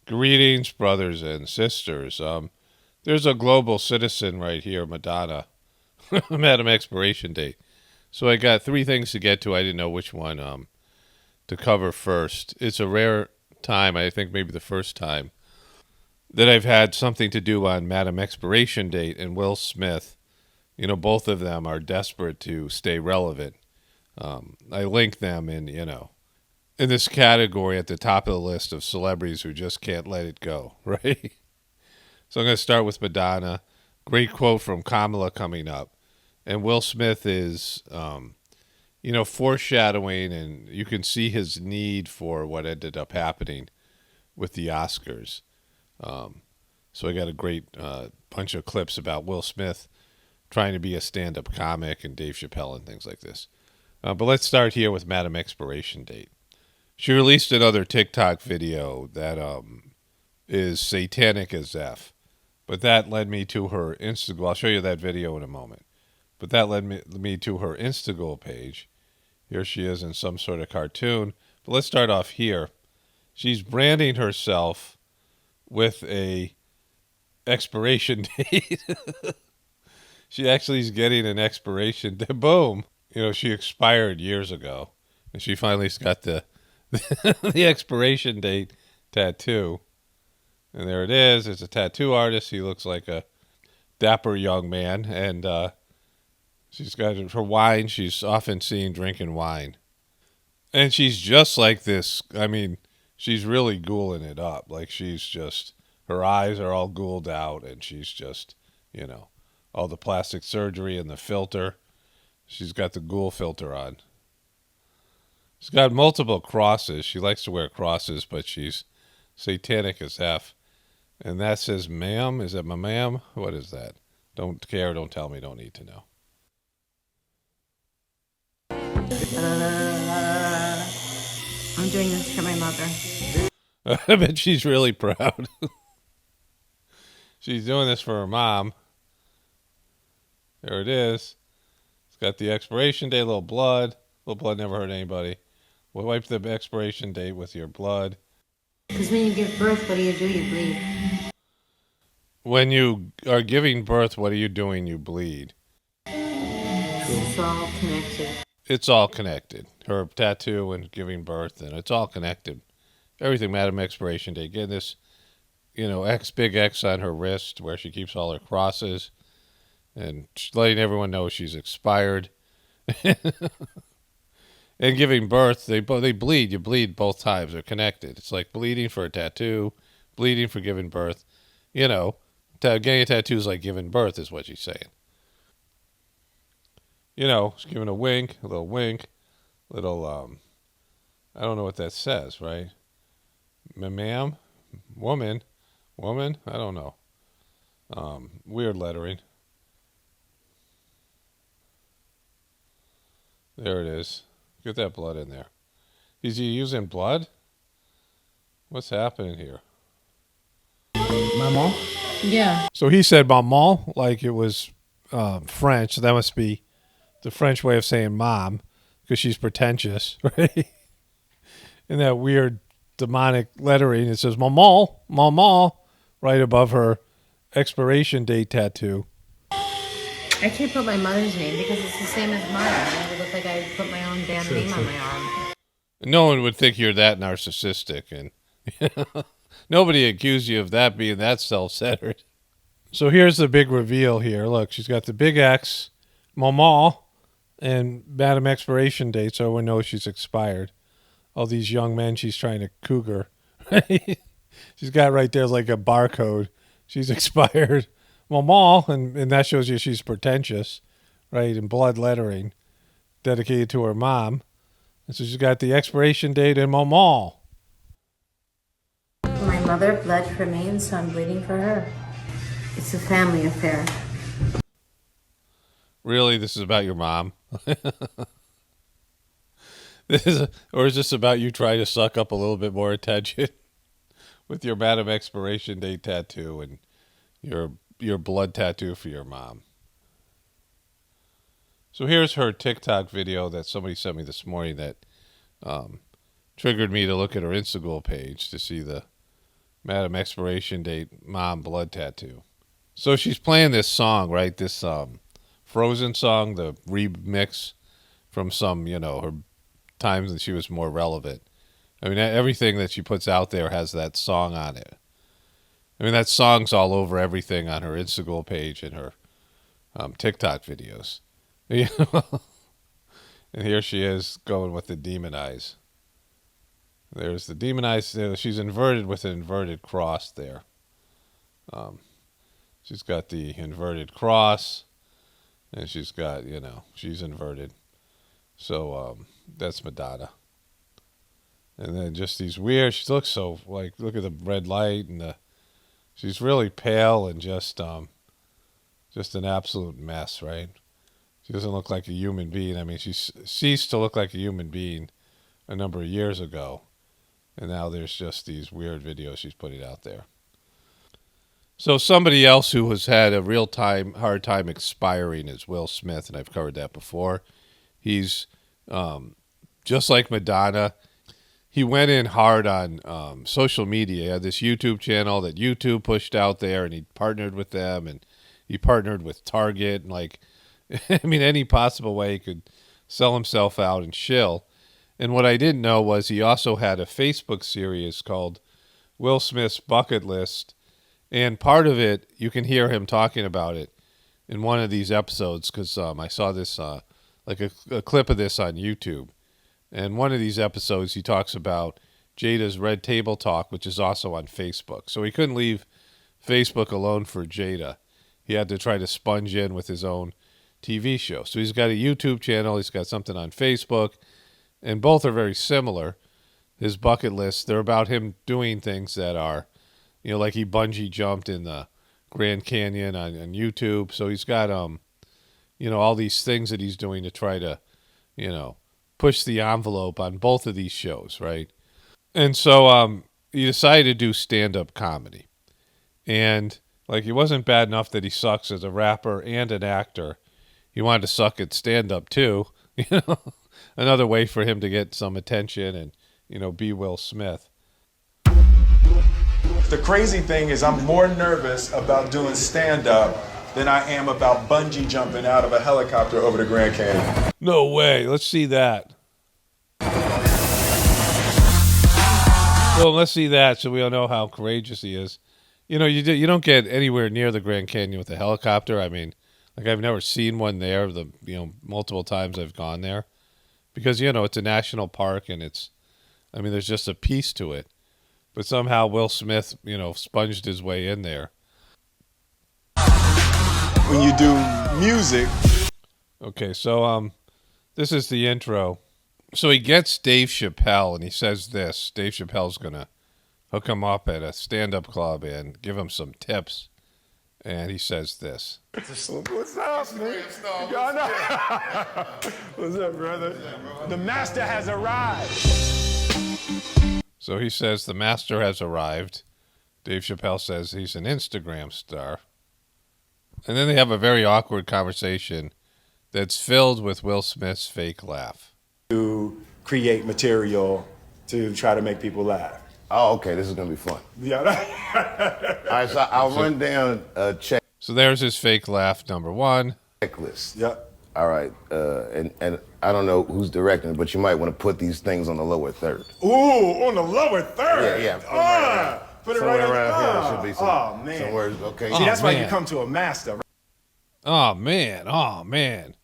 Greetings, brothers and sisters. There's a global citizen right here, Madonna. Madam Expiration Date. So I got three things to get to. I didn't know which one to cover first. It's a rare time, I think maybe the first time, that I've had something to do on Madam Expiration Date and Will Smith. You know, both of them are desperate to stay relevant. I link them in this category at the top of the list of celebrities who just can't let it go, right? So I'm going to start with Madonna. Great quote from Kamala coming up. And Will Smith is, foreshadowing, and you can see his need for what ended up happening with the Oscars. So I got a great bunch of clips about Will Smith trying to be a stand-up comic and Dave Chappelle and things like this. But let's start here with Madam Expiration Date. She released another TikTok video that is satanic as F. But that led me to her Instagram. I'll show you that video in a moment. But that led me to her Instagram page. Here she is in some sort of cartoon. But let's start off here. She's branding herself with a expiration date. She actually is getting an expiration date. Boom. She expired years ago. And she finally's got the expiration date tattoo. And there it is. It's a tattoo artist. He looks like a dapper young man. And she's got her wine. She's often seen drinking wine. And she's just like this. I mean, she's really ghouling it up. Like she's just, her eyes are all ghouled out. And she's just, all the plastic surgery and the filter. She's got the ghoul filter on. She's got multiple crosses. She likes to wear crosses, but she's satanic as F. And that says, ma'am. Is that my ma'am? What is that? Don't care. Don't tell me. Don't need to know. I'm doing this for my mother. I bet she's really proud. She's doing this for her mom. There it is. It's got the expiration date, a little blood. A little blood never hurt anybody. We'll wipe the expiration date with your blood. Because when you give birth, what do? You bleed. When you are giving birth, what are you doing? You bleed. It's all connected. It's all connected. Her tattoo and giving birth, and it's all connected. Everything, Madam Expiration Date. Getting this, big X on her wrist where she keeps all her crosses. And letting everyone know she's expired. And giving birth, they bleed. You bleed both times. They're connected. It's like bleeding for a tattoo, bleeding for giving birth. Getting a tattoo is like giving birth is what she's saying. She's giving a little wink, little, I don't know what that says, right? Ma'am? Woman? I don't know. Weird lettering. There it is. Get that blood in there. Is he using blood? What's happening here? Maman? Yeah. So he said maman like it was French. So that must be the French way of saying mom because she's pretentious, right? In that weird demonic lettering, it says maman right above her expiration date tattoo. I can't put my mother's name because it's the same as mine. It would look like I put my own damn name on my arm. No one would think you're that narcissistic, and nobody accused you of that being that self-centered. So here's the big reveal here. Look, she's got the big X, maman, and Madam Expiration Date, so everyone knows she's expired. All these young men she's trying to cougar. She's got right there like a barcode. She's expired. Maman, and that shows you she's pretentious, right, in blood lettering, dedicated to her mom. And so she's got the expiration date and maman. My mother bled for me, and so I'm bleeding for her. It's a family affair. Really, this is about your mom? Or is this about you trying to suck up a little bit more attention with your Madam Expiration Date tattoo and your blood tattoo for your mom? So here's her TikTok video that somebody sent me this morning that triggered me to look at her Instagram page to see the Madam Expiration Date, Mom Blood Tattoo. So she's playing this song, right? This Frozen song, the remix from some, her times that she was more relevant. I mean, everything that she puts out there has that song on it. I mean, that song's all over everything on her Instagram page and her TikTok videos. You know? And here she is going with the demon eyes. There's the demon eyes. She's inverted with an inverted cross there. She's got the inverted cross, and she's got, she's inverted. So that's Madonna. And then just these weird, she looks so, like, look at the red light, and she's really pale and just an absolute mess, right? She doesn't look like a human being. I mean, she ceased to look like a human being a number of years ago. And now there's just these weird videos she's putting out there. So somebody else who has had a hard time expiring is Will Smith, and I've covered that before. He's just like Madonna. He went in hard on social media. He had this YouTube channel that YouTube pushed out there, and he partnered with them, and he partnered with Target, and I mean, any possible way he could sell himself out and shill. And what I didn't know was he also had a Facebook series called Will Smith's Bucket List. And part of it, you can hear him talking about it in one of these episodes, because I saw this, like a clip of this on YouTube. And one of these episodes, he talks about Jada's Red Table Talk, which is also on Facebook. So he couldn't leave Facebook alone for Jada. He had to try to sponge in with his own TV show. So he's got a YouTube channel. He's got something on Facebook. And both are very similar. His bucket list, they're about him doing things that are, like he bungee jumped in the Grand Canyon on YouTube. So he's got, all these things that he's doing to try to, push the envelope on both of these shows, right? And so he decided to do stand-up comedy. And, he wasn't bad enough that he sucks as a rapper and an actor. He wanted to suck at stand-up too, Another way for him to get some attention and, be Will Smith. The crazy thing is I'm more nervous about doing stand-up than I am about bungee jumping out of a helicopter over the Grand Canyon. No way. Let's see that. Well, let's see that so we all know how courageous he is. You don't get anywhere near the Grand Canyon with a helicopter. I mean, I've never seen one there. Multiple times I've gone there. Because, it's a national park and there's just a piece to it. But somehow Will Smith, sponged his way in there. When you do music. Okay, so this is the intro. So he gets Dave Chappelle and he says this. Dave Chappelle's going to hook him up at a stand-up club and give him some tips. And he says this. What's up, man? What's up, brother? The master has arrived. So he says the master has arrived. Dave Chappelle says he's an Instagram star. And then they have a very awkward conversation that's filled with Will Smith's fake laugh. To create material to try to make people laugh. Oh, okay, this is going to be fun. Yeah. All right, so I'll run down a So there's his fake laugh, number one. checklist. Yep. All right, and I don't know who's directing it, but you might want to put these things on the lower third. Ooh, on the lower third. Yeah. Put it Somewhere right around here, there there. should be some, Oh, man. somewhere, okay. See, that's why you man. come to a master. Right? Oh, man.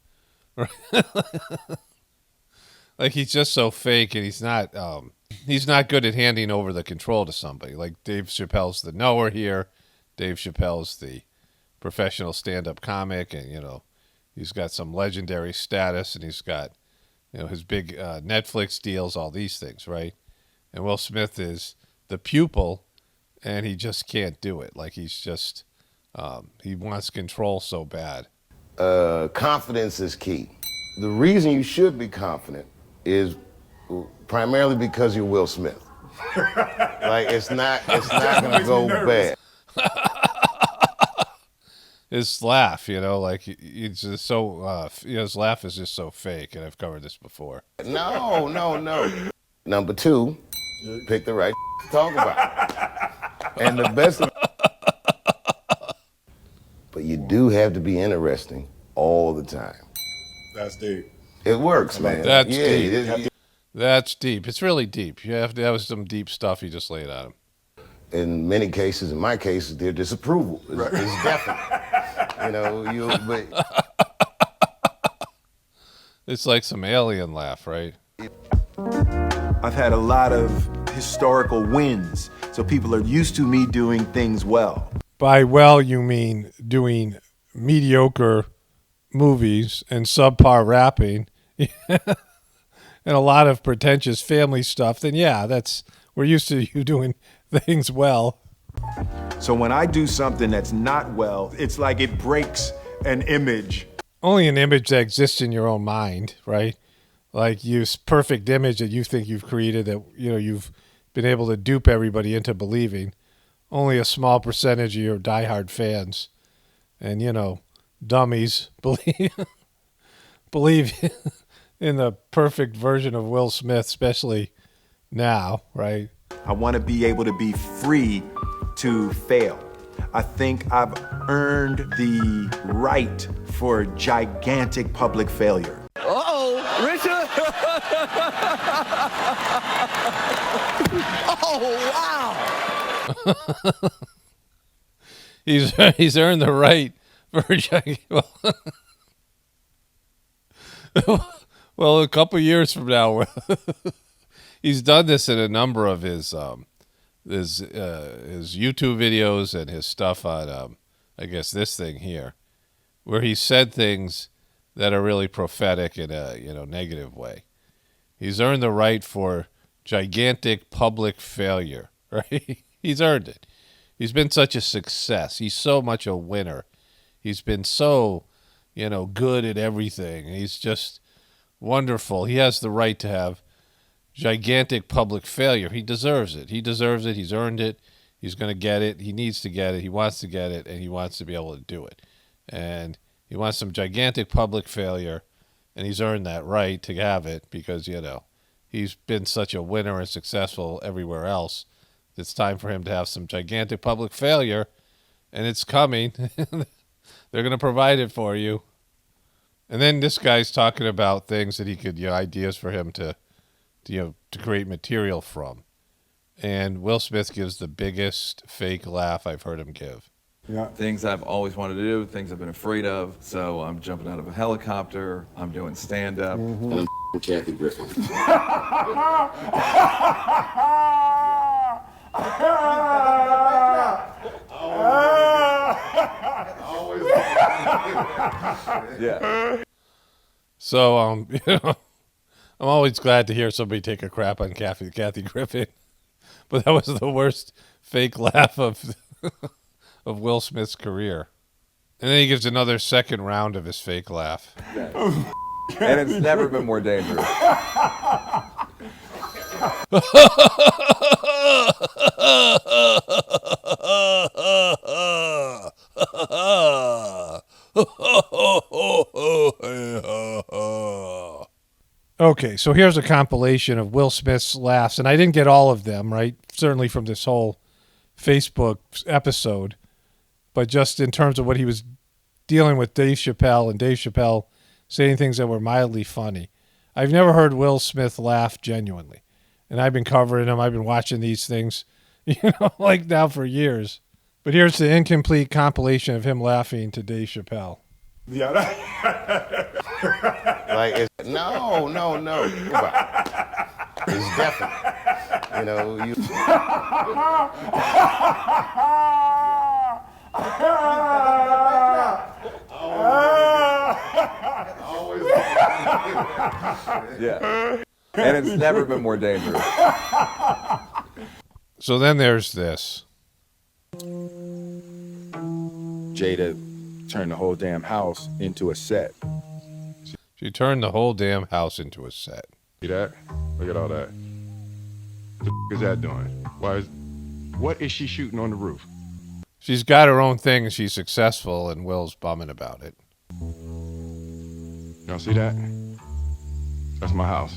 He's just so fake, and he's not good at handing over the control to somebody. Like Dave Chappelle's the knower here. Dave Chappelle's the professional stand-up comic, and, he's got some legendary status, and he's got, his big Netflix deals, all these things, right? And Will Smith is the pupil, and he just can't do it. He's just, he wants control so bad. Confidence is key. The reason you should be confident is primarily because you're Will Smith. It's not going to go bad. His laugh, he's just so, his laugh is just so fake, and I've covered this before. No. Number two, pick the right to talk about. And the best of but you do have to be interesting all the time. That's deep. It works, man. That's yeah, deep. That's deep. It's really deep. You have to have some deep stuff you just laid on him. In many cases, in my case, their disapproval is definite. You know, but It's like some alien laugh, right? I've had a lot of historical wins, so people are used to me doing things well. By well, you mean doing mediocre movies and subpar rapping and a lot of pretentious family stuff, then yeah, we're used to you doing things well. So when I do something that's not well, it's like it breaks an image. Only an image that exists in your own mind, right? Like this perfect image that you think you've created that, you know, you've been able to dupe everybody into believing. Only a small percentage of your diehard fans and, you know, dummies believe in the perfect version of Will Smith, especially now, right? I want to be able to be free to fail. I think I've earned the right for gigantic public failure. Uh-oh, Richard! Oh, wow! He's earned the right for well, a couple years from now, he's done this in a number of his YouTube videos and his stuff on I guess this thing here, where he said things that are really prophetic in a negative way. He's earned the right for gigantic public failure, right? He's earned it. He's been such a success. He's so much a winner. He's been so, good at everything. He's just wonderful. He has the right to have gigantic public failure. He deserves it. He deserves it. He's earned it. He's going to get it. He needs to get it. He wants to get it, and he wants to be able to do it. And he wants some gigantic public failure, and he's earned that right to have it because, he's been such a winner and successful everywhere else. It's time for him to have some gigantic public failure, and it's coming. They're going to provide it for you. And then this guy's talking about things that he could, ideas for him to create material from. And Will Smith gives the biggest fake laugh I've heard him give. Yeah. Things I've always wanted to do, things I've been afraid of. So I'm jumping out of a helicopter. I'm doing stand-up. And I'm Kathy Griffin. Yeah. So, I'm always glad to hear somebody take a crap on Kathy Griffin. But that was the worst fake laugh of of Will Smith's career. And then he gives another second round of his fake laugh. And it's never been more dangerous. Okay, so here's a compilation of Will Smith's laughs, and I didn't get all of them, right? Certainly from this whole Facebook episode, but just in terms of what he was dealing with Dave Chappelle and Dave Chappelle saying things that were mildly funny. I've never heard Will Smith laugh genuinely, and I've been covering him. I've been watching these things, like now for years. But here's the incomplete compilation of him laughing to Dave Chappelle. Yeah. Like, no. It's definite. Yeah. And it's never been more dangerous. So then there's this. Jada turned the whole damn house into a set. She turned the whole damn house into a set. See that? Look at all that. What the is that doing? What is she shooting on the roof? She's got her own thing and she's successful, and Will's bumming about it. Y'all see that? That's my house.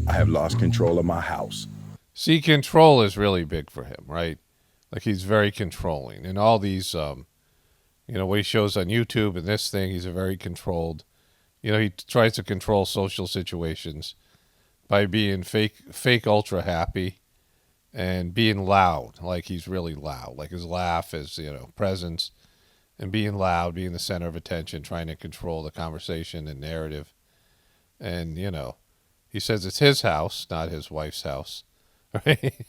I have lost control of my house. See, control is really big for him, right? Like he's very controlling. And all these, what he shows on YouTube and this thing, he's a very controlled. He tries to control social situations by being fake ultra happy and being loud. Like he's really loud. Like his laugh is, presence and being loud, being the center of attention, trying to control the conversation and narrative. And, he says it's his house, not his wife's house. Right?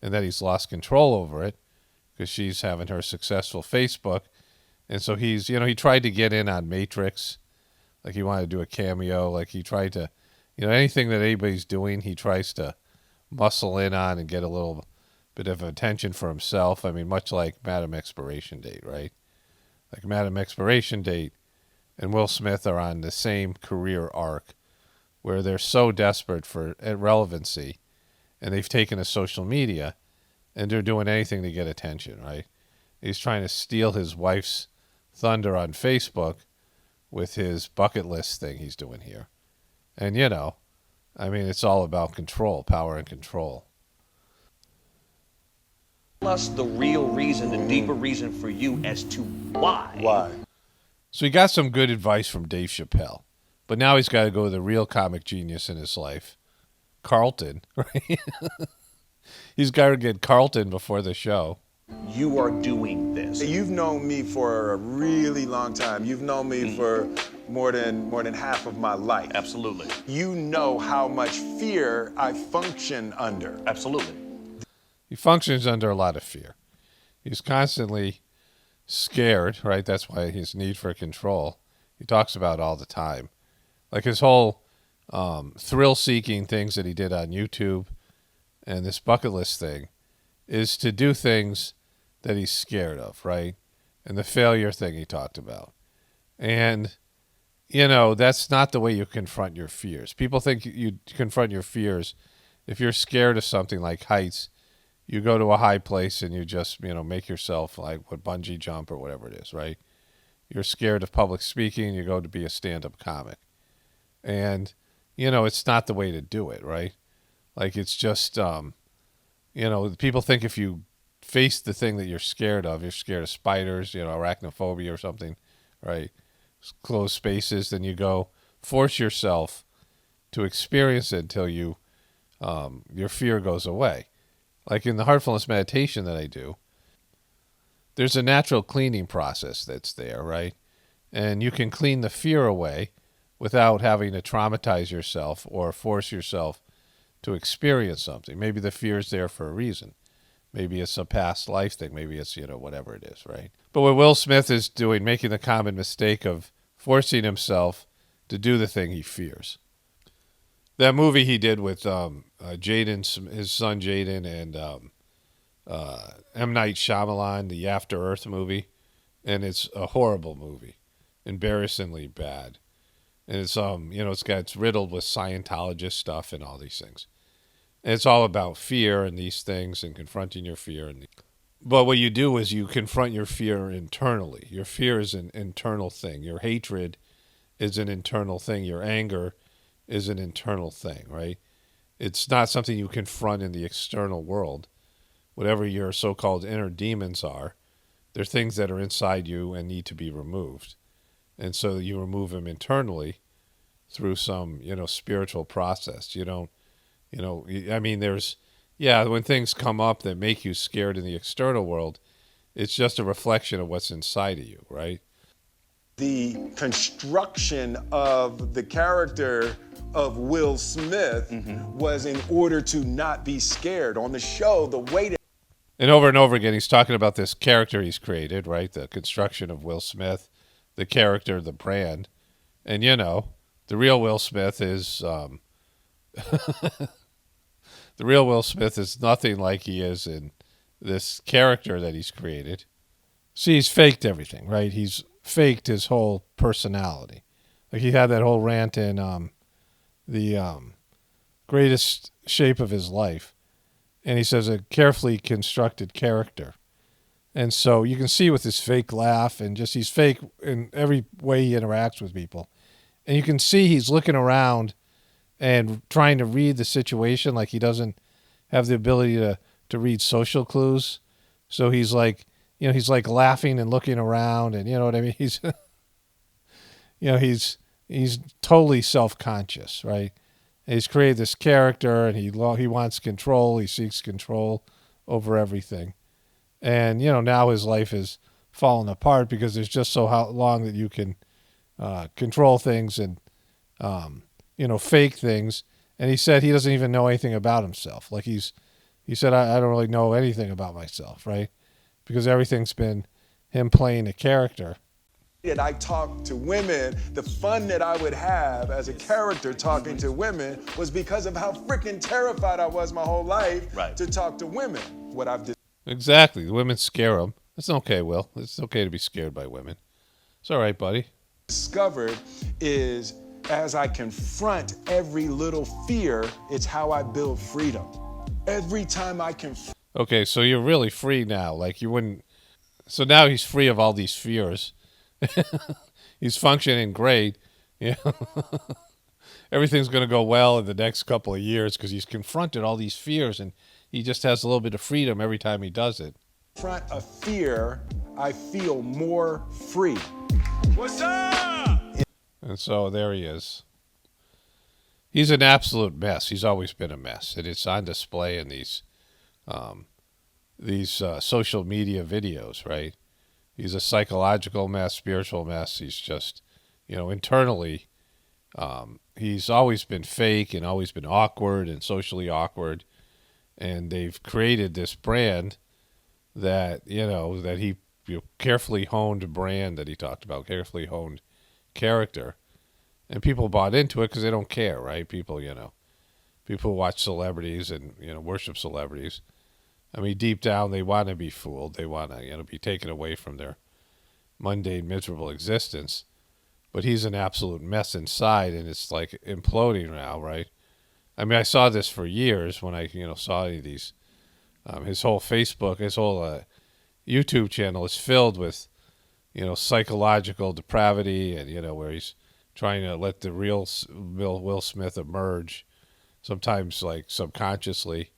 And that he's lost control over it because she's having her successful Facebook. And so he's, he tried to get in on Matrix. Like he wanted to do a cameo. Like he tried to, anything that anybody's doing, he tries to muscle in on and get a little bit of attention for himself. I mean, much like Madam Expiration Date, right? Like Madam Expiration Date and Will Smith are on the same career arc where they're so desperate for relevancy. And they've taken to social media, and they're doing anything to get attention, right? He's trying to steal his wife's thunder on Facebook with his bucket list thing he's doing here. And, it's all about control, power and control. Tell us the real reason, the deeper reason for you as to why. Why? So he got some good advice from Dave Chappelle, but now he's got to go to the real comic genius in his life, Carlton, right? He's got to get Carlton before the show. You are doing this. You've known me for a really long time. You've known me for more than half of my life. Absolutely. You know how much fear I function under. Absolutely. He functions under a lot of fear. He's constantly scared, right? That's why his need for control. He talks about all the time. Like his whole thrill-seeking things that he did on YouTube and this bucket list thing is to do things that he's scared of, right? And the failure thing he talked about. And, that's not the way you confront your fears. People think you confront your fears. If you're scared of something like heights, you go to a high place and you just, make yourself like bungee jump or whatever it is, right? You're scared of public speaking, you go to be a stand-up comic. And, it's not the way to do it, right? Like it's just, people think if you face the thing that you're scared of spiders, arachnophobia or something, right? Closed spaces, then you go force yourself to experience it until your fear goes away. Like in the heartfulness meditation that I do, there's a natural cleaning process that's there, right? And you can clean the fear away without having to traumatize yourself or force yourself to experience something. Maybe the fear is there for a reason. Maybe it's a past life thing. Maybe it's, whatever it is, right? But what Will Smith is doing, making the common mistake of forcing himself to do the thing he fears. That movie he did with Jaden, his son Jaden, and M. Night Shyamalan, the After Earth movie, and it's a horrible movie, embarrassingly bad. And it's riddled with Scientologist stuff and all these things. And it's all about fear and these things and confronting your fear. But what you do is you confront your fear internally. Your fear is an internal thing. Your hatred is an internal thing. Your anger is an internal thing, right? It's not something you confront in the external world. Whatever your so-called inner demons are, they're things that are inside you and need to be removed. And so you remove them internally through some, spiritual process. You don't, when things come up that make you scared in the external world, it's just a reflection of what's inside of you, right? The construction of the character of Will Smith was in order to not be scared. On the show, the way that... And over again, he's talking about this character he's created, right? The construction of Will Smith, the character, the brand. And, the real Will Smith is... the real Will Smith is nothing like he is in this character that he's created. See, he's faked everything, right? He's faked his whole personality. Like he had that whole rant in the greatest shape of his life. And he says a carefully constructed character. And so you can see with his fake laugh and just he's fake in every way he interacts with people. And you can see he's looking around and trying to read the situation like he doesn't have the ability to read social clues. So he's like, he's like laughing and looking around, and you know what I mean. He's, he's totally self-conscious, right? And he's created this character, and he wants control. He seeks control over everything, and now his life is falling apart because there's just so long that you can control things and fake things. And he said he doesn't even know anything about himself. Like he said, I don't really know anything about myself, right? Because everything's been him playing a character. That I talked to women, the fun that I would have as a character talking to women was because of how freaking terrified I was my whole life to talk to women. What I've Exactly. The women scare him. It's okay, Will. It's okay to be scared by women. It's all right, buddy. discovered is as I confront every little fear, it's how I build freedom. Every time I can. Okay, so you're really free now. Like you wouldn't. So now he's free of all these fears. He's functioning great. Yeah. Everything's going to go well in the next couple of years because he's confronted all these fears and he just has a little bit of freedom every time he does it. Front of fear, I feel more free. What's up? And so there he is. He's an absolute mess. He's always been a mess, and it's on display in these social media videos, right? He's a psychological mess, spiritual mess. He's just, internally, he's always been fake and always been awkward and socially awkward. And they've created this brand that, that he carefully honed brand that he talked about, carefully honed character. And people bought into it because they don't care, right? People watch celebrities and, worship celebrities. I mean, deep down, they want to be fooled. They want to, be taken away from their mundane, miserable existence. But he's an absolute mess inside, and it's like imploding now, right? I mean, I saw this for years when I, saw any of these. His whole Facebook, his whole YouTube channel is filled with, psychological depravity and, where he's trying to let the real Will Smith emerge, sometimes like subconsciously.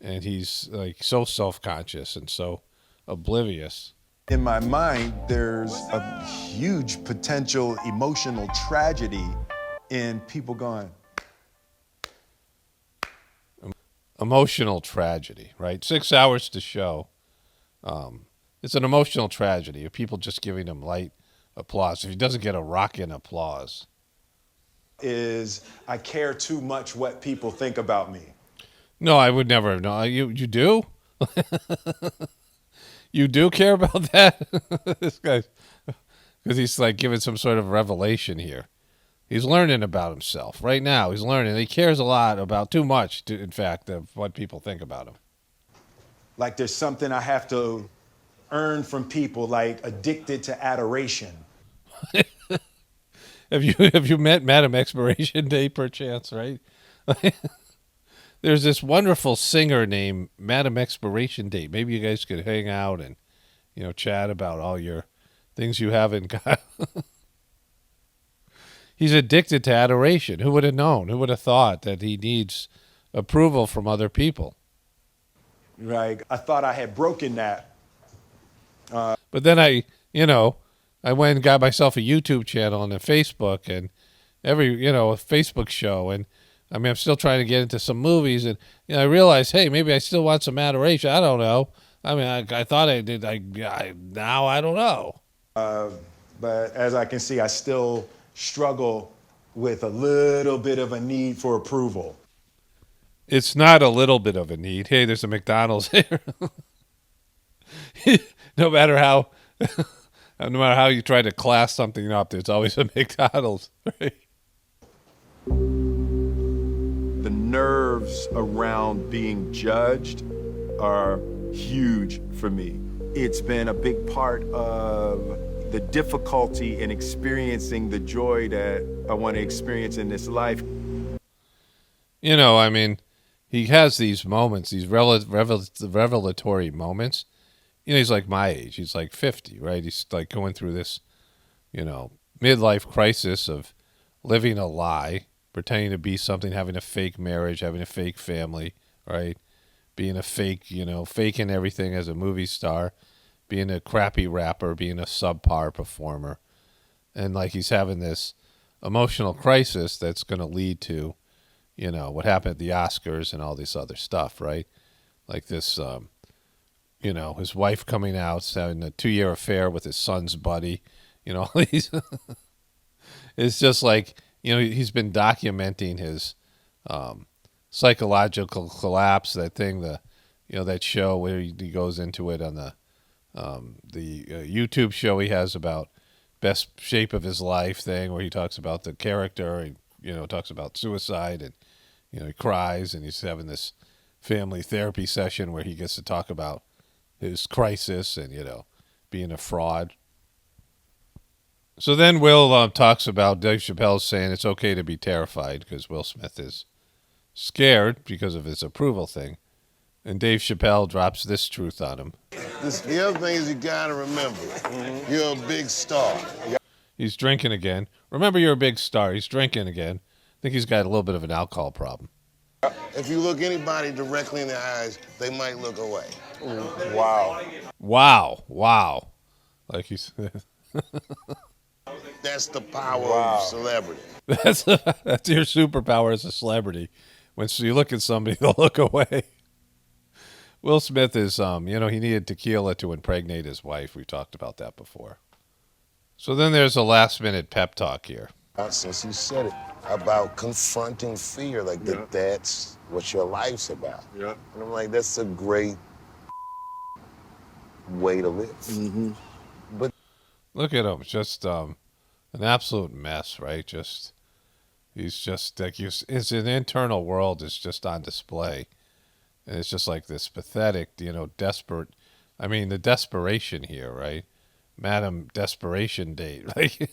And he's like so self-conscious and so oblivious. In my mind, there's a huge potential emotional tragedy in people going. Emotional tragedy, right? 6 hours to show. It's an emotional tragedy of people just giving him light applause. If he doesn't get a rockin' applause. Is I care too much what people think about me. No, I would never have known. You do? You do care about that? This guy, because he's like giving some sort of revelation here. He's learning about himself right now. He's learning. He cares a lot about too much, in fact, of what people think about him. Like there's something I have to earn from people, like addicted to adoration. Have you met Madame Xpiration Day perchance, right? There's this wonderful singer named Madame Xpiration Day. Maybe you guys could hang out and, chat about all your things you have in common. He's addicted to adoration. Who would have known? Who would have thought that he needs approval from other people? Right. I thought I had broken that. But then I went and got myself a YouTube channel and a Facebook and a Facebook show. And I mean, I'm still trying to get into some movies, and I realized, hey, maybe I still want some adoration. I don't know. I mean, I thought I did. Now I don't know. But as I can see, I still struggle with a little bit of a need for approval. It's not a little bit of a need. Hey, there's a McDonald's here. No matter how you try to class something up, there's always a McDonald's. Right? The nerves around being judged are huge for me. It's been a big part of the difficulty in experiencing the joy that I want to experience in this life. I mean, he has these moments, these revelatory moments. He's like my age. He's like 50, right? He's like going through this, midlife crisis of living a lie, pretending to be something, having a fake marriage, having a fake family, right? being a fake, faking everything as a movie star, being a crappy rapper, being a subpar performer. And like he's having this emotional crisis that's going to lead to, what happened at the Oscars and all this other stuff, right? Like this, his wife coming out, having a 2-year affair with his son's buddy, all these. It's just like, he's been documenting his psychological collapse, that thing, that show where he goes into it on the YouTube show he has about best shape of his life thing, where he talks about the character and, talks about suicide, and, he cries, and he's having this family therapy session where he gets to talk about his crisis and, being a fraud. So then Will talks about Dave Chappelle saying it's okay to be terrified because Will Smith is scared because of his approval thing. And Dave Chappelle drops this truth on him. The other thing is you gotta remember, you're a big star. He's drinking again. Remember, you're a big star. He's drinking again. I think he's got a little bit of an alcohol problem. If you look anybody directly in the eyes, they might look away. Wow. Like he said. That's the power of celebrity. That's your superpower as a celebrity. When you look at somebody, they'll look away. Will Smith is, he needed tequila to impregnate his wife. We talked about that before. So then there's a last-minute pep talk here. Since you said it, about confronting fear, like that's what your life's about. Yeah. And I'm like, that's a great way to live. But look at him, just an absolute mess, right? He's just like his internal world is just on display, and it's just like this pathetic, desperate. I mean, the desperation here, right? Madam Desperation date, like.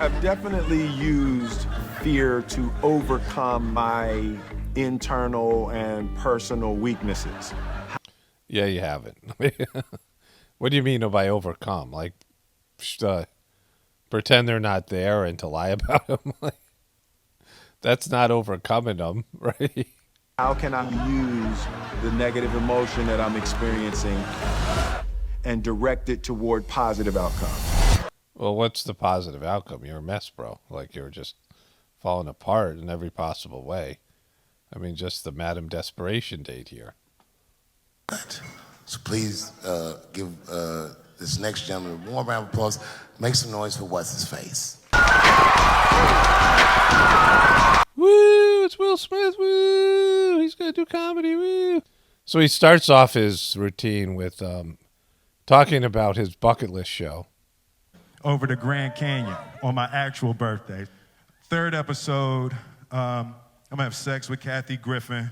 I've definitely used fear to overcome my internal and personal weaknesses. Yeah, you haven't. What do you mean by overcome? Like, pretend they're not there and to lie about them? Like, that's not overcoming them, right? How can I use the negative emotion that I'm experiencing and direct it toward positive outcomes? Well, what's the positive outcome? You're a mess, bro. Like, you're just falling apart in every possible way. I mean, just the Madam Desperation date here. So please give this next gentleman a warm round of applause. Make some noise for what's his face. Woo! It's Will Smith. Woo! He's gonna do comedy. Woo! So he starts off his routine with talking about his bucket list show. Over the Grand Canyon on my actual birthday. 3rd episode, I'm gonna have sex with Kathy Griffin.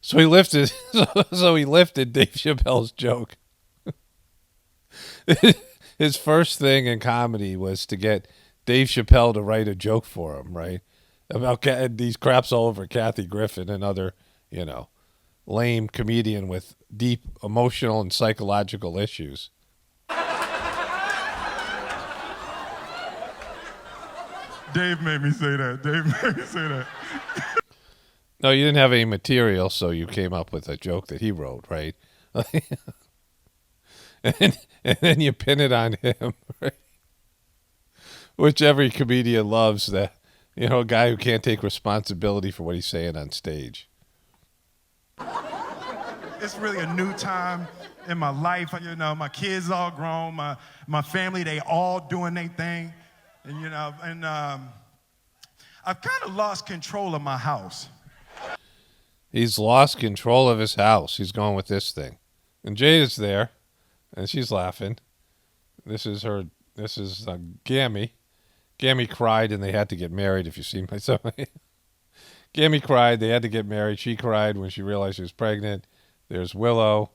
So he lifted Dave Chappelle's joke. His first thing in comedy was to get Dave Chappelle to write a joke for him, right? About these craps all over Kathy Griffin, another, lame comedian with deep emotional and psychological issues. Dave made me say that. No, you didn't have any material, so you came up with a joke that he wrote, right? and then you pin it on him, right? Which every comedian loves, that, a guy who can't take responsibility for what he's saying on stage. It's really a new time in my life. My kids all grown, my family, they all doing their thing. And, I've kind of lost control of my house. He's lost control of his house. He's going with this thing. And Jada's there, and she's laughing. This is Gammy. Gammy cried, and they had to get married, if you see my son. Gammy cried. They had to get married. She cried when she realized she was pregnant. There's Willow.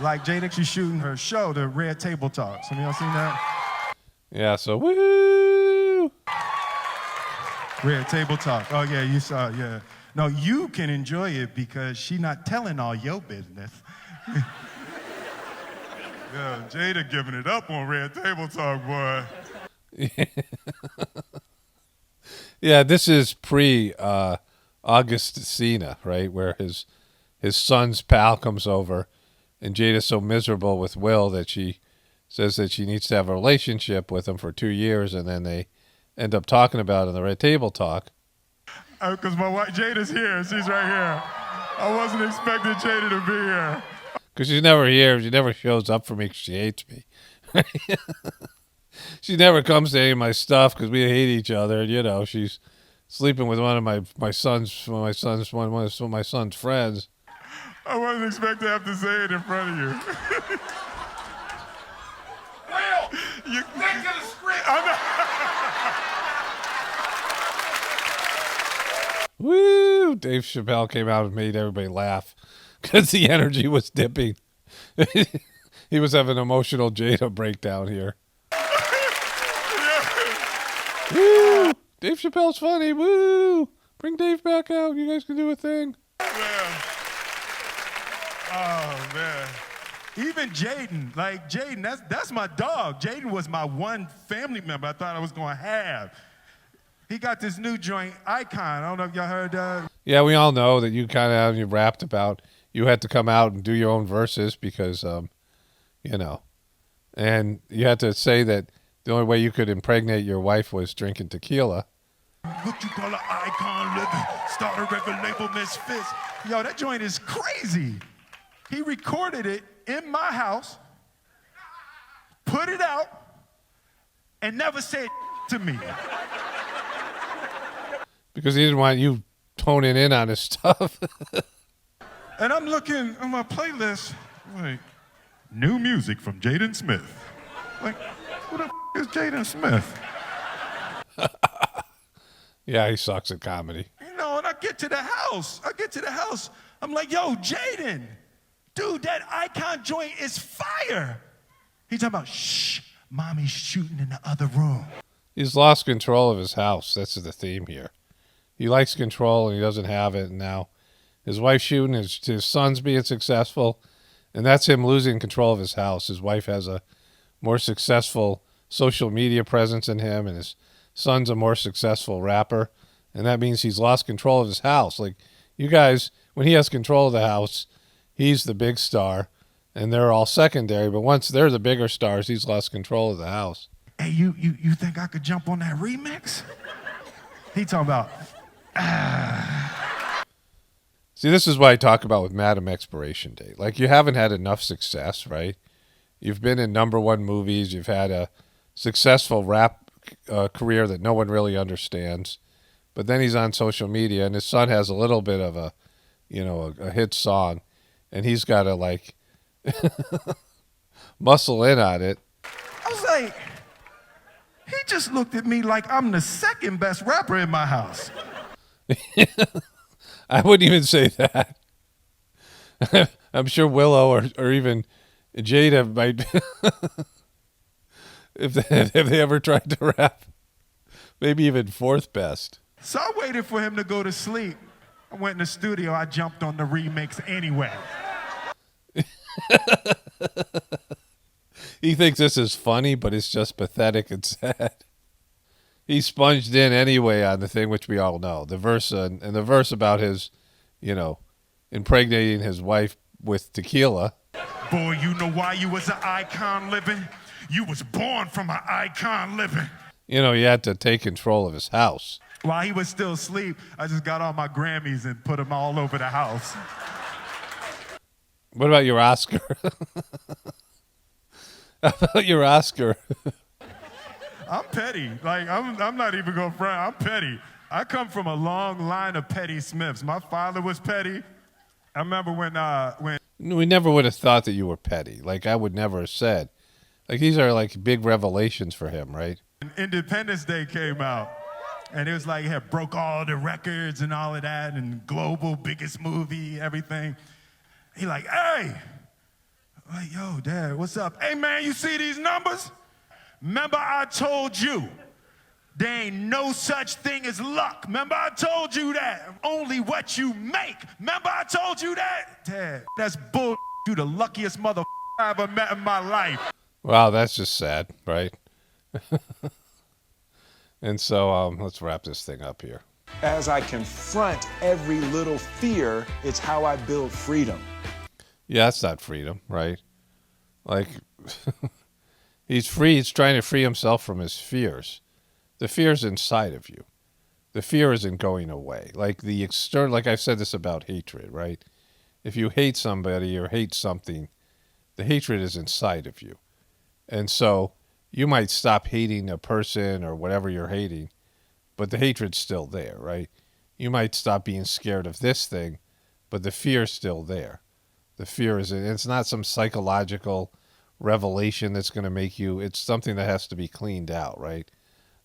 Like Jada, she's shooting her show, the Red Table Talks. Have y'all seen that? Yeah, so woo! Red Table Talk. Oh, yeah, you saw it, yeah. No, you can enjoy it because she not telling all your business. Yeah, Jada giving it up on Red Table Talk, boy. Yeah, this is pre Augustina, right? Where his son's pal comes over, and Jada's so miserable with Will that she says that she needs to have a relationship with him for 2 years, and then they end up talking about it in the Red Table Talk. Because my wife Jada's here. She's right here. I wasn't expecting Jada to be here. Because she's never here. She never shows up for me because she hates me. She never comes to any of my stuff because we hate each other. And, you know, she's sleeping with one of my son's friends. I wasn't expecting to have to say it in front of you. Will, you stick to the script. Woo! Dave Chappelle came out and made everybody laugh because the energy was dipping. He was having an emotional Jada breakdown here. Woo! Dave Chappelle's funny. Woo! Bring Dave back out. You guys can do a thing. Man. Oh, man. Even Jaden, like Jaden, that's my dog. Jaden was my one family member I thought I was going to have. He got this new joint, Icon. I don't know if y'all heard that. Yeah, we all know that you kind of you rapped about you had to come out and do your own verses because, you know, and you had to say that the only way you could impregnate your wife was drinking tequila. What you call an icon living? Start a record label, Misfits. Yo, that joint is crazy. He recorded it in my house, put it out, and never said to me. Because he didn't want you toning in on his stuff. And I'm looking on my playlist, like, new music from Jaden Smith. Like, who the is Jaden Smith? Yeah, he sucks at comedy. You know, and I get to the house. I'm like, yo, Jaden, dude, that Icon joint is fire. He's talking about, shh, mommy's shooting in the other room. He's lost control of his house. That's the theme here. He likes control and he doesn't have it. And now his wife's shooting, his son's being successful, and that's him losing control of his house. His wife has a more successful social media presence than him, and his son's a more successful rapper, and that means he's lost control of his house. Like, you guys, when he has control of the house, he's the big star, and they're all secondary, but once they're the bigger stars, he's lost control of the house. Hey, you think I could jump on that remix? He talking about, See, this is what I talk about with Madam Expiration Date. Like, you haven't had enough success, right? You've been in #1 movies. You've had a successful rap career that no one really understands. But then he's on social media, and his son has a little bit of a hit song, and he's got to, like, muscle in on it. I was like, he just looked at me like I'm the second best rapper in my house. I wouldn't even say that. I'm sure Willow or even Jada might, if they ever tried to rap, maybe even fourth best. So I waited for him to go to sleep. I went in the studio. I jumped on the remix anyway. He thinks this is funny, but it's just pathetic and sad. He sponged in anyway on the thing, which we all know. The verse and the verse about his, impregnating his wife with tequila. Boy, you know why you was an icon living? You was born from an icon living. He had to take control of his house. While he was still asleep, I just got all my Grammys and put them all over the house. What about your Oscar? How about your Oscar? I'm petty. Like, I'm not even going to front. I'm petty. I come from a long line of petty Smiths. My father was petty. I remember when we never would have thought that you were petty. Like, I would never have said. Like, these are like big revelations for him, right? Independence Day came out, and it was like, it broke all the records and all of that, and global biggest movie, everything. He like, hey. I'm like, yo, Dad, what's up? Hey, man, you see these numbers? Remember I told you there ain't no such thing as luck. Remember I told you that. Only what you make. Remember I told you that? Dad, that's bull. You the luckiest mother I ever met in my life. Wow, that's just sad, right? And so let's wrap this thing up here. As I confront every little fear, it's how I build freedom. Yeah, that's not freedom, right? Like, he's free. He's trying to free himself from his fears. The fear's inside of you. The fear isn't going away. Like the external, like I've said this about hatred, right? If you hate somebody or hate something, the hatred is inside of you. And so you might stop hating a person or whatever you're hating, but the hatred's still there, right? You might stop being scared of this thing, but the fear's still there. The fear is, it's not some psychological revelation that's going to make you, it's something that has to be cleaned out, right?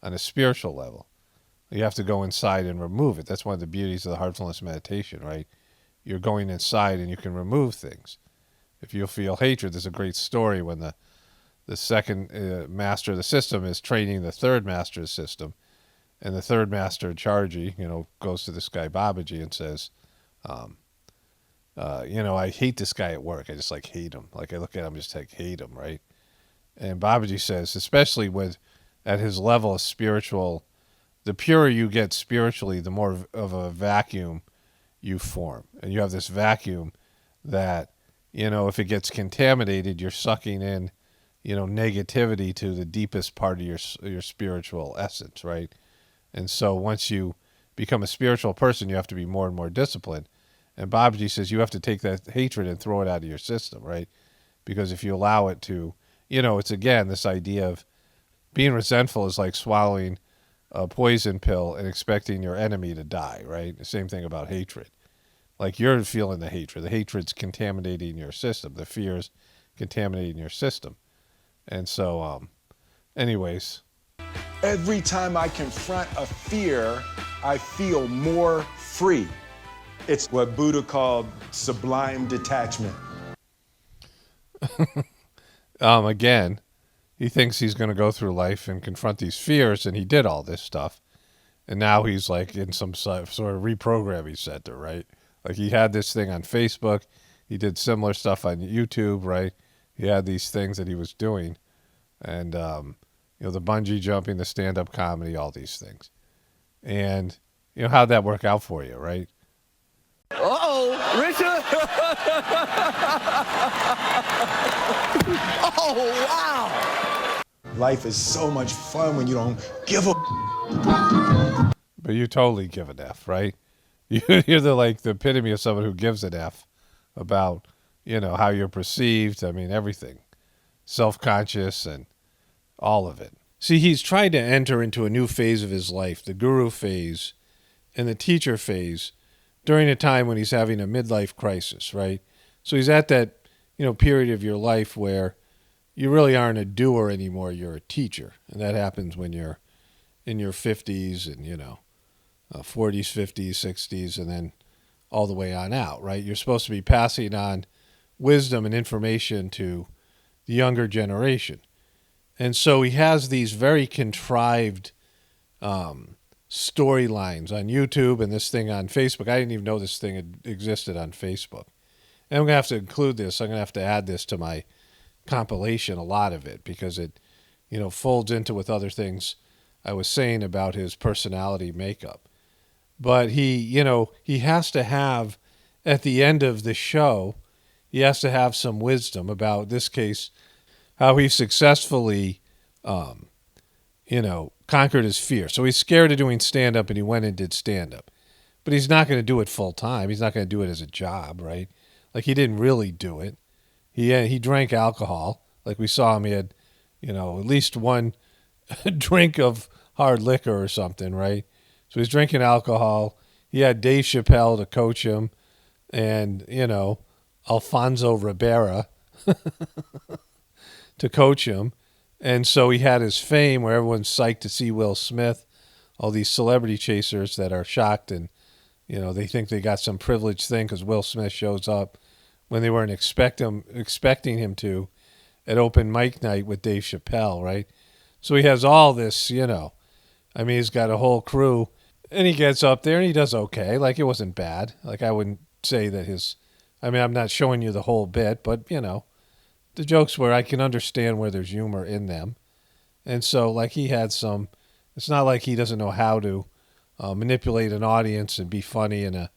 On a spiritual level. You have to go inside and remove it. That's one of the beauties of the heartfulness meditation, right? You're going inside and you can remove things. If you feel hatred, there's a great story when the second master of the system is training the third master of the system. And the third master, Charji, goes to this guy, Babaji, and says, I hate this guy at work. I just hate him. Like I look at him, just hate him, right? And Babaji says, especially at his level of spiritual, the purer you get spiritually, the more of a vacuum you form. And you have this vacuum that, if it gets contaminated, you're sucking in, negativity to the deepest part of your spiritual essence, right? And so once you become a spiritual person, you have to be more and more disciplined. And Babaji says you have to take that hatred and throw it out of your system, right? Because if you allow it to, it's again this idea of being resentful is like swallowing a poison pill and expecting your enemy to die, right? The same thing about hatred. Like you're feeling the hatred. The hatred's contaminating your system. The fear's contaminating your system. And so, anyways. Every time I confront a fear, I feel more free. It's what Buddha called sublime detachment. Again, he thinks he's going to go through life and confront these fears, and he did all this stuff. And now he's like in some sort of reprogramming center, right? Like he had this thing on Facebook. He did similar stuff on YouTube, right? He had these things that he was doing. And, the bungee jumping, the stand-up comedy, all these things. And, how'd that work out for you, right? Uh-oh, Richard! Oh, wow! Life is so much fun when you don't give a... But you totally give an F, right? You're the epitome of someone who gives an F about, how you're perceived. I mean, everything. Self-conscious and all of it. See, he's tried to enter into a new phase of his life, the guru phase and the teacher phase, during a time when he's having a midlife crisis, right? So he's at that, period of your life where you really aren't a doer anymore, you're a teacher. And that happens when you're in your 50s and, 40s, 50s, 60s, and then all the way on out, right? You're supposed to be passing on wisdom and information to the younger generation. And so he has these very contrived storylines on YouTube and this thing on Facebook. I didn't even know this thing had existed on Facebook. And I'm going to have to include this. I'm going to have to add this to my compilation, a lot of it, because it, folds into with other things I was saying about his personality makeup. But he has to have, at the end of the show, he has to have some wisdom about, this case, how he successfully, conquered his fear. So he's scared of doing stand-up, and he went and did stand-up. But he's not going to do it full-time. He's not going to do it as a job, right? Like, he didn't really do it. He drank alcohol. Like we saw him, he had, at least one drink of hard liquor or something, right? So he's drinking alcohol. He had Dave Chappelle to coach him and, Alfonso Ribera to coach him. And so he had his fame where everyone's psyched to see Will Smith, all these celebrity chasers that are shocked and, they think they got some privileged thing because Will Smith shows up when they weren't expecting him to at open mic night with Dave Chappelle, right? So he has all this, he's got a whole crew, and he gets up there and he does okay. Like, it wasn't bad. Like, I wouldn't say that I'm not showing you the whole bit, but, the jokes where I can understand where there's humor in them. And so, like, he had some It's not like he doesn't know how to manipulate an audience and be funny in a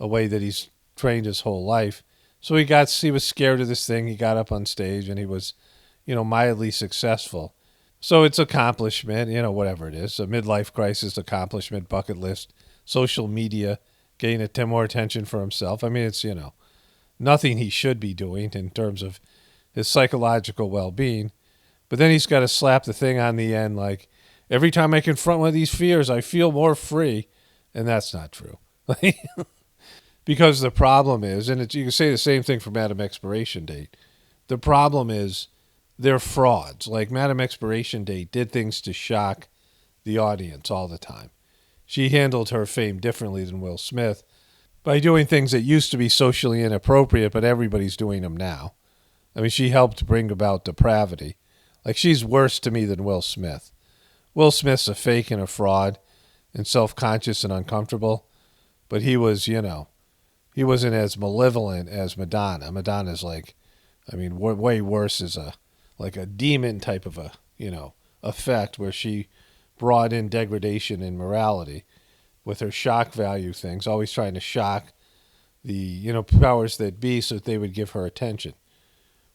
way that he's trained his whole life. So he was scared of this thing. He got up on stage and he was, mildly successful. So it's accomplishment, whatever it is, a midlife crisis, accomplishment, bucket list, social media, getting more attention for himself. I mean, it's, nothing he should be doing in terms of his psychological well-being. But then he's got to slap the thing on the end like, every time I confront one of these fears, I feel more free. And that's not true. Because the problem is, and you can say the same thing for Madam Expiration Date, the problem is they're frauds. Like Madam Expiration Date did things to shock the audience all the time. She handled her fame differently than Will Smith by doing things that used to be socially inappropriate, but everybody's doing them now. I mean, she helped bring about depravity. Like, she's worse to me than Will Smith. Will Smith's a fake and a fraud and self-conscious and uncomfortable, but he was, he wasn't as malevolent as Madonna. Madonna's way worse as a demon type of effect where she brought in degradation and morality with her shock value things, always trying to shock the, powers that be so that they would give her attention.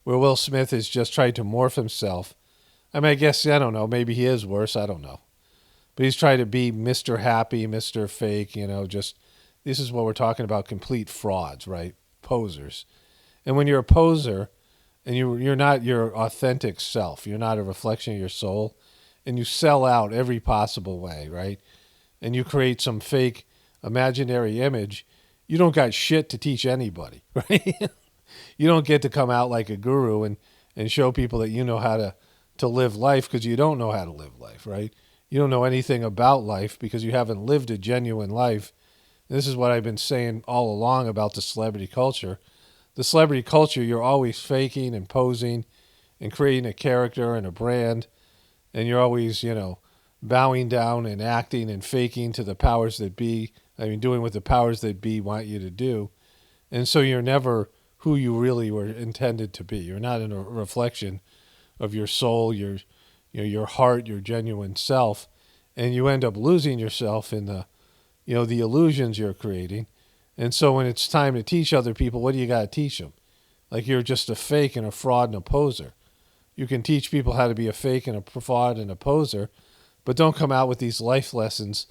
Where Will Smith is just trying to morph himself. I mean, I guess, I don't know, maybe he is worse, I don't know. But he's trying to be Mr. Happy, Mr. Fake, this is what we're talking about, complete frauds, right? Posers. And when you're a poser and you're not your authentic self, you're not a reflection of your soul, and you sell out every possible way, right? And you create some fake imaginary image, you don't got shit to teach anybody, right? You don't get to come out like a guru and show people that you know how to live life, because you don't know how to live life, right? You don't know anything about life because you haven't lived a genuine life. This is what I've been saying all along about the celebrity culture. The celebrity culture, you're always faking and posing and creating a character and a brand, and you're always, bowing down and acting and faking to the powers that be. I mean, doing what the powers that be want you to do. And so you're never who you really were intended to be. You're not a reflection of your soul, your heart, your genuine self, and you end up losing yourself in the illusions you're creating. And so when it's time to teach other people, what do you got to teach them? Like, you're just a fake and a fraud and a poser. You can teach people how to be a fake and a fraud and a poser, but don't come out with these life lessons,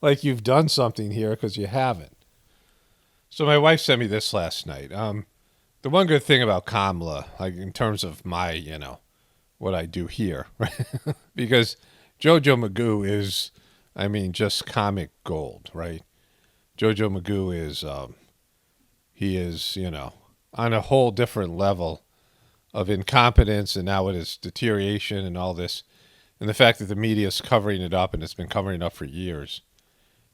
like you've done something here, because you haven't. So my wife sent me this last night. The one good thing about Kamala, like in terms of my, what I do here, right? Because Jojo Magoo is, just comic gold, right? Jojo Magoo is, he is, on a whole different level of incompetence, and now it is deterioration and all this. And the fact that the media is covering it up, and it's been covering it up for years.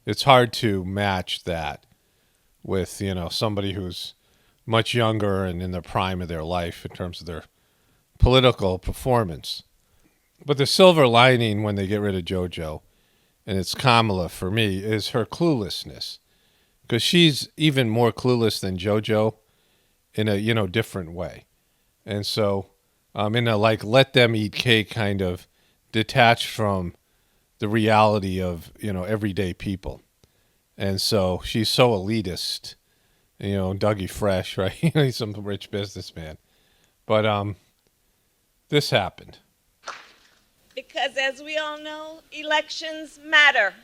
It's hard to match that with, somebody who's much younger and in the prime of their life in terms of their political performance. But the silver lining when they get rid of JoJo, and it's Kamala for me, is her cluelessness. Because she's even more clueless than JoJo in a, different way. And so in a let them eat cake kind of detached from the reality of, everyday people. And so she's so elitist, Dougie Fresh, right? He's some rich businessman. But this happened. Because as we all know, elections matter.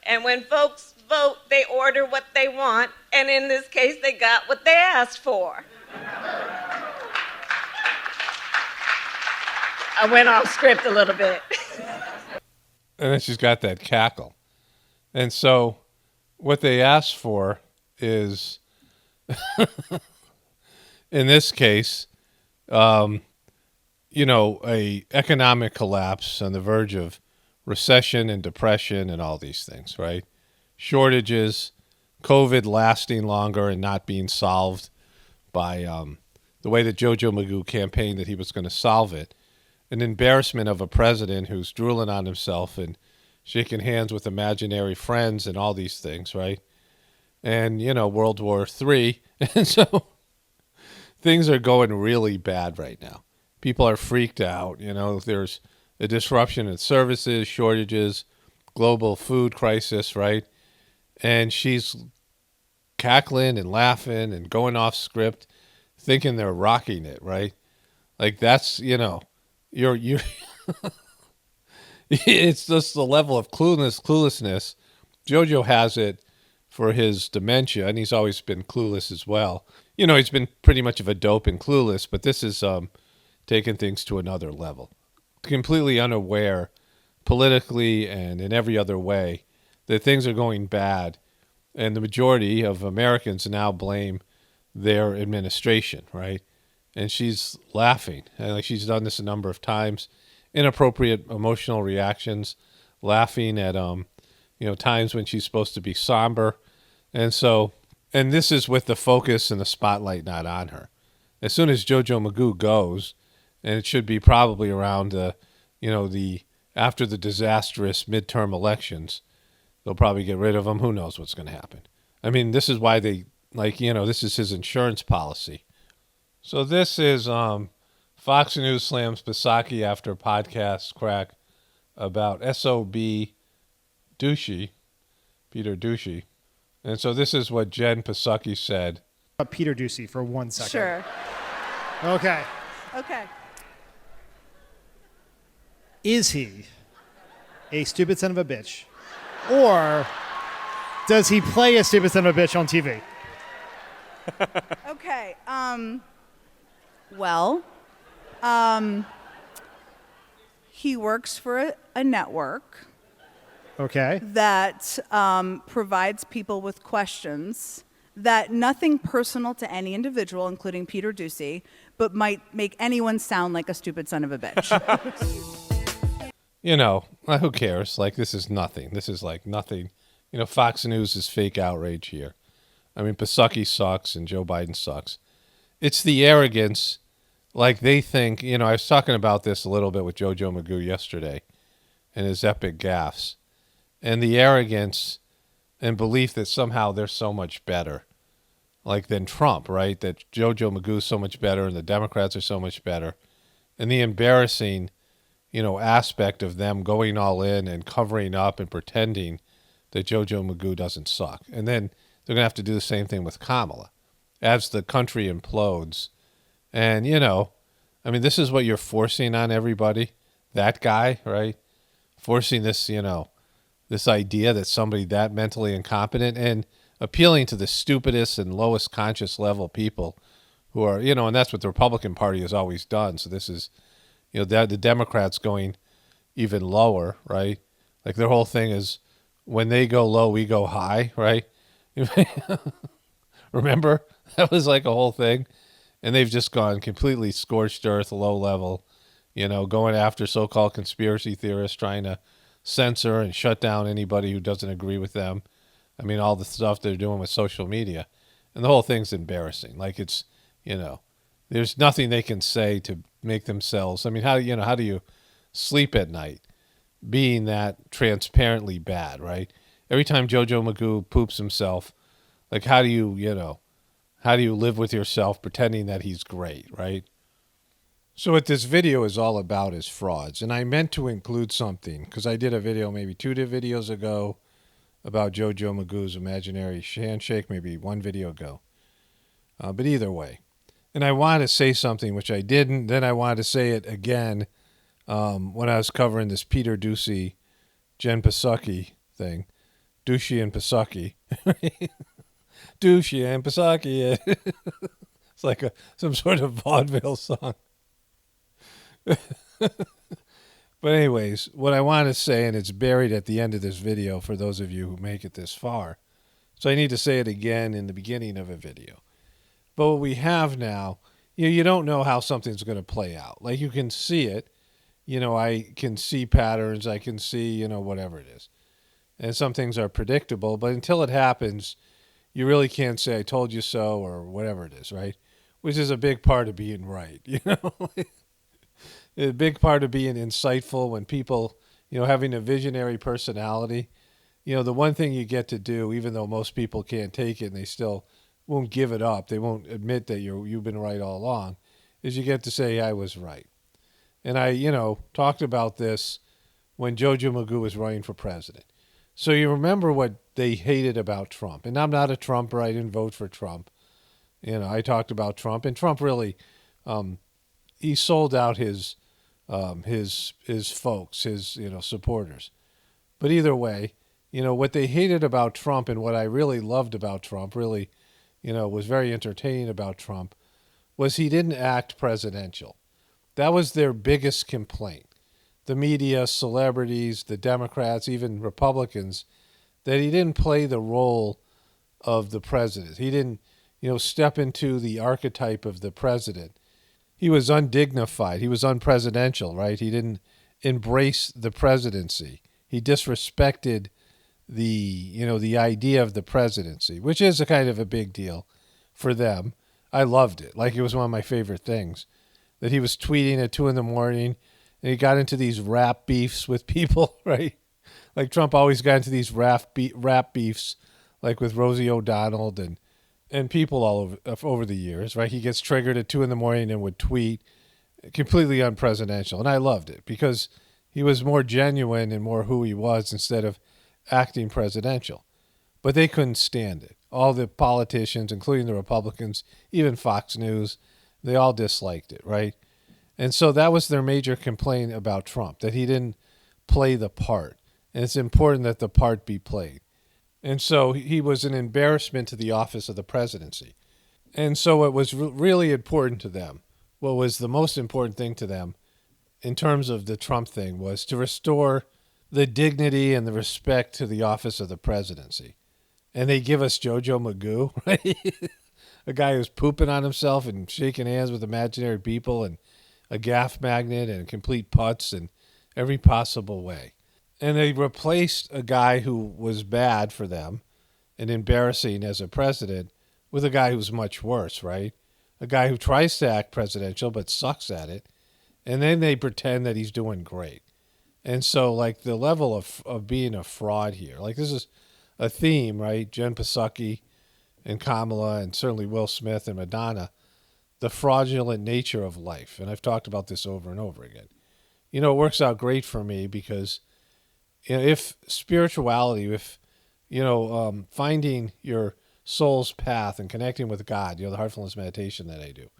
And when folks vote, they order what they want, and in this case, they got what they asked for. I went off script a little bit. And then she's got that cackle. And so what they asked for is, in this case, a economic collapse on the verge of recession and depression and all these things, right? Shortages, COVID lasting longer and not being solved by the way that Jojo Magoo campaigned that he was going to solve it. An embarrassment of a president who's drooling on himself and shaking hands with imaginary friends and all these things, right? And, World War III. And so things are going really bad right now. People are freaked out. There's a disruption in services, shortages, global food crisis, right? And she's cackling and laughing and going off script, thinking they're rocking it, right? Like that's, you're it's just the level of cluelessness. JoJo has it for his dementia, and he's always been clueless as well. He's been pretty much of a dope and clueless, but this is taking things to another level. Completely unaware, politically and in every other way, that things are going bad, and the majority of Americans now blame their administration, right? And she's laughing, and like she's done this a number of times. Inappropriate emotional reactions, laughing at times when she's supposed to be somber, and this is with the focus and the spotlight not on her. As soon as JoJo Magoo goes, and it should be probably around after the disastrous midterm elections, they'll probably get rid of him. Who knows what's going to happen? I mean, this is why this is his insurance policy. So this is Fox News slams Psaki after podcast crack about SOB Douchey, Peter Douchey. And so this is what Jen Psaki said. Peter Douchey for 1 second. Sure. Okay. Okay. Is he a stupid son of a bitch? Or does he play a stupid son of a bitch on TV? Okay. Well, he works for a network. Okay. That provides people with questions that nothing personal to any individual, including Peter Douchey, but might make anyone sound like a stupid son of a bitch. Who cares? Like, this is nothing. This is like nothing. Fox News is fake outrage here. I mean, Psaki sucks and Joe Biden sucks. It's the arrogance. Like, they think, I was talking about this a little bit with JoJo Magoo yesterday and his epic gaffes. And the arrogance and belief that somehow they're so much better, like, than Trump, right? That JoJo Magoo's so much better and the Democrats are so much better. And the embarrassing, aspect of them going all in and covering up and pretending that JoJo Magoo doesn't suck. And then they're going to have to do the same thing with Kamala as the country implodes. And, this is what you're forcing on everybody. That guy, right? Forcing this, this idea that somebody that mentally incompetent and appealing to the stupidest and lowest conscious level people who are, and that's what the Republican Party has always done. So this is, the Democrats going even lower, right? Like their whole thing is when they go low, we go high, right? Remember? That was like a whole thing. And they've just gone completely scorched earth, low level, going after so-called conspiracy theorists, trying to censor and shut down anybody who doesn't agree with them. I mean, all the stuff they're doing with social media. And the whole thing's embarrassing. Like it's, there's nothing they can say to make themselves. I mean, how do you sleep at night being that transparently bad, right? Every time JoJo Magoo poops himself, like how do you live with yourself pretending that he's great, right? So what this video is all about is frauds. And I meant to include something because I did a video maybe 2 videos ago about JoJo Magoo's imaginary handshake, maybe 1 video ago. But either way. And I wanted to say something, which I didn't. Then I wanted to say it again when I was covering this Peter Douchey, Jen Psaki thing. Douchey and Psaki. Douchey and Psaki. It's like some sort of vaudeville song. But anyways, what I want to say, and it's buried at the end of this video for those of you who make it this far. So I need to say it again in the beginning of a video. But what we have now, you don't know how something's going to play out. Like you can see it. I can see patterns. I can see, whatever it is. And some things are predictable. But until it happens, you really can't say, I told you so, or whatever it is, right? Which is a big part of being right, A big part of being insightful when people, having a visionary personality. The one thing you get to do, even though most people can't take it and they still won't give it up, they won't admit that you've been right all along, is you get to say, I was right. And I, talked about this when Jojo Magoo was running for president. So you remember what they hated about Trump. And I'm not a Trumper. I didn't vote for Trump. I talked about Trump. And Trump really, he sold out his folks, his, supporters. But either way, what they hated about Trump and what I really loved about Trump, really, was very entertaining about Trump, was he didn't act presidential. That was their biggest complaint. The media, celebrities, the Democrats, even Republicans, that he didn't play the role of the president. He didn't, step into the archetype of the president. He was undignified. He was unpresidential, right? He didn't embrace the presidency. He disrespected the idea of the presidency, which is a kind of a big deal for them. I loved it. Like, it was one of my favorite things that he was tweeting at 2 a.m. and he got into these rap beefs with people, right? Like Trump always got into these rap beefs, like with Rosie O'Donnell and people all over the years, right? He gets triggered at 2 a.m. and would tweet, completely unpresidential. And I loved it because he was more genuine and more who he was instead of acting presidential. But they couldn't stand it. All the politicians, including the Republicans, even Fox News, they all disliked it, right? And so that was their major complaint about Trump, that he didn't play the part. And it's important that the part be played. And so he was an embarrassment to the office of the presidency. And so it was really important to them. What was the most important thing to them in terms of the Trump thing was to restore the dignity and the respect to the office of the presidency. And they give us Jojo Magoo, right? A guy who's pooping on himself and shaking hands with imaginary people and a gaff magnet and complete putz in every possible way. And they replaced a guy who was bad for them and embarrassing as a president with a guy who's much worse, right? A guy who tries to act presidential but sucks at it. And then they pretend that he's doing great. And so, like, the level of being a fraud here, like, this is a theme, right? Jen Psaki and Kamala and certainly Will Smith and Madonna, the fraudulent nature of life. And I've talked about this over and over again. It works out great for me because if spirituality, if, finding your soul's path and connecting with God, the heartfulness meditation that I do,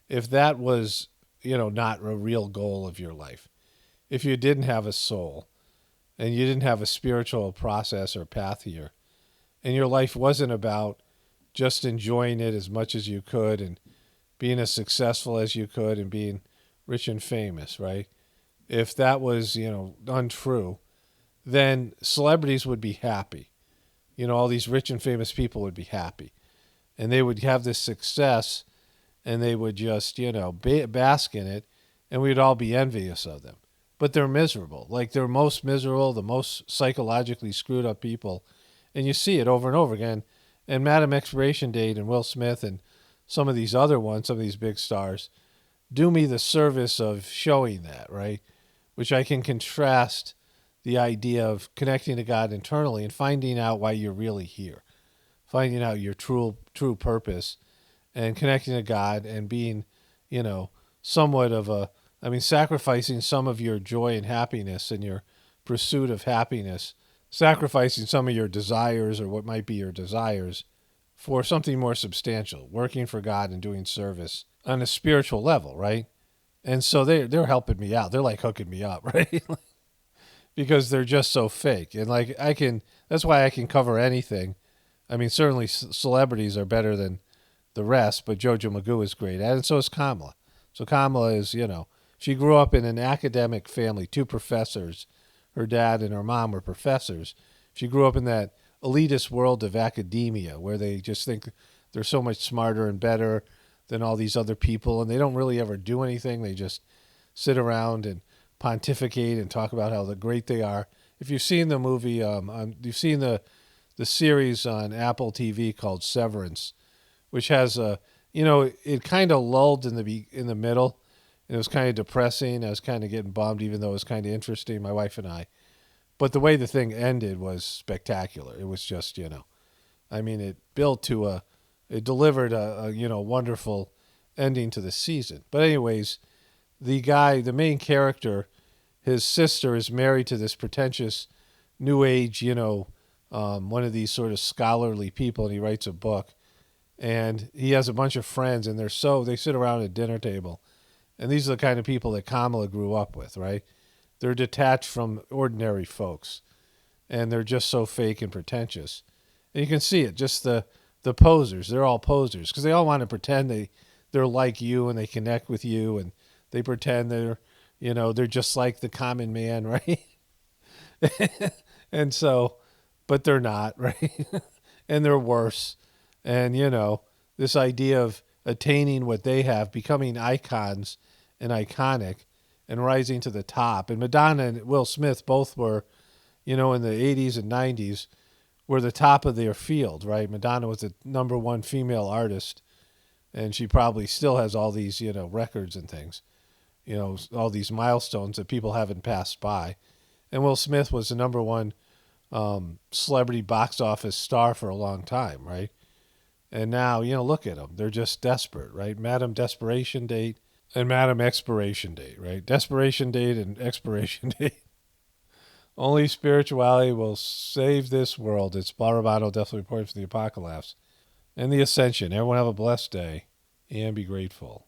if that was, not a real goal of your life, if you didn't have a soul and you didn't have a spiritual process or path here, and your life wasn't about just enjoying it as much as you could and being as successful as you could and being rich and famous, right? If that was, untrue, then celebrities would be happy. All these rich and famous people would be happy. And they would have this success and they would just, bask in it, and we'd all be envious of them. But they're miserable. Like, they're most miserable, the most psychologically screwed up people. And you see it over and over again. And Madam Expiration Date and Will Smith and some of these other ones, some of these big stars, do me the service of showing that, right? Which I can contrast the idea of connecting to God internally and finding out why you're really here, finding out your true purpose and connecting to God and being, somewhat of sacrificing some of your joy and happiness and your pursuit of happiness, sacrificing some of your desires or what might be your desires for something more substantial, working for God and doing service on a spiritual level, right? And so they're helping me out. They're like hooking me up, right? Because they're just so fake. And like that's why I can cover anything. I mean, certainly celebrities are better than the rest, but Jojo Magoo is great at it, and so is Kamala. So Kamala is, she grew up in an academic family, 2 professors. Her dad and her mom were professors. She grew up in that elitist world of academia where they just think they're so much smarter and better than all these other people, and they don't really ever do anything. They just sit around and pontificate and talk about how great they are. If you've seen the movie, you've seen the series on Apple TV called Severance, which has it kind of lulled in the middle, and it was kind of depressing. I was kind of getting bummed, even though it was kind of interesting, my wife and I. But the way the thing ended was spectacular. It was just, it delivered a wonderful ending to the season. But anyways, the guy, the main character, his sister is married to this pretentious new age, one of these sort of scholarly people, and he writes a book. And he has a bunch of friends, and they sit around at a dinner table. And these are the kind of people that Kamala grew up with, right? They're detached from ordinary folks. And they're just so fake and pretentious. And you can see it, just the posers. They're all posers because they all want to pretend they're like you and they connect with you, and they pretend they're just like the common man, right? And so, but they're not, right? And they're worse. And, this idea of attaining what they have, becoming icons and iconic and rising to the top. And Madonna and Will Smith both were, in the 80s and 90s, were the top of their field, right? Madonna was the number one female artist, and she probably still has all these, records and things, all these milestones that people haven't passed by. And Will Smith was the number one celebrity box office star for a long time, right? And now, look at them. They're just desperate, right? Madam Desperation Date and Madam Expiration Date, right? Desperation Date and Expiration Date. Only spirituality will save this world. It's Paul Romano, definitely reporting for the Apocalaughs and the Ascension. Everyone have a blessed day and be grateful.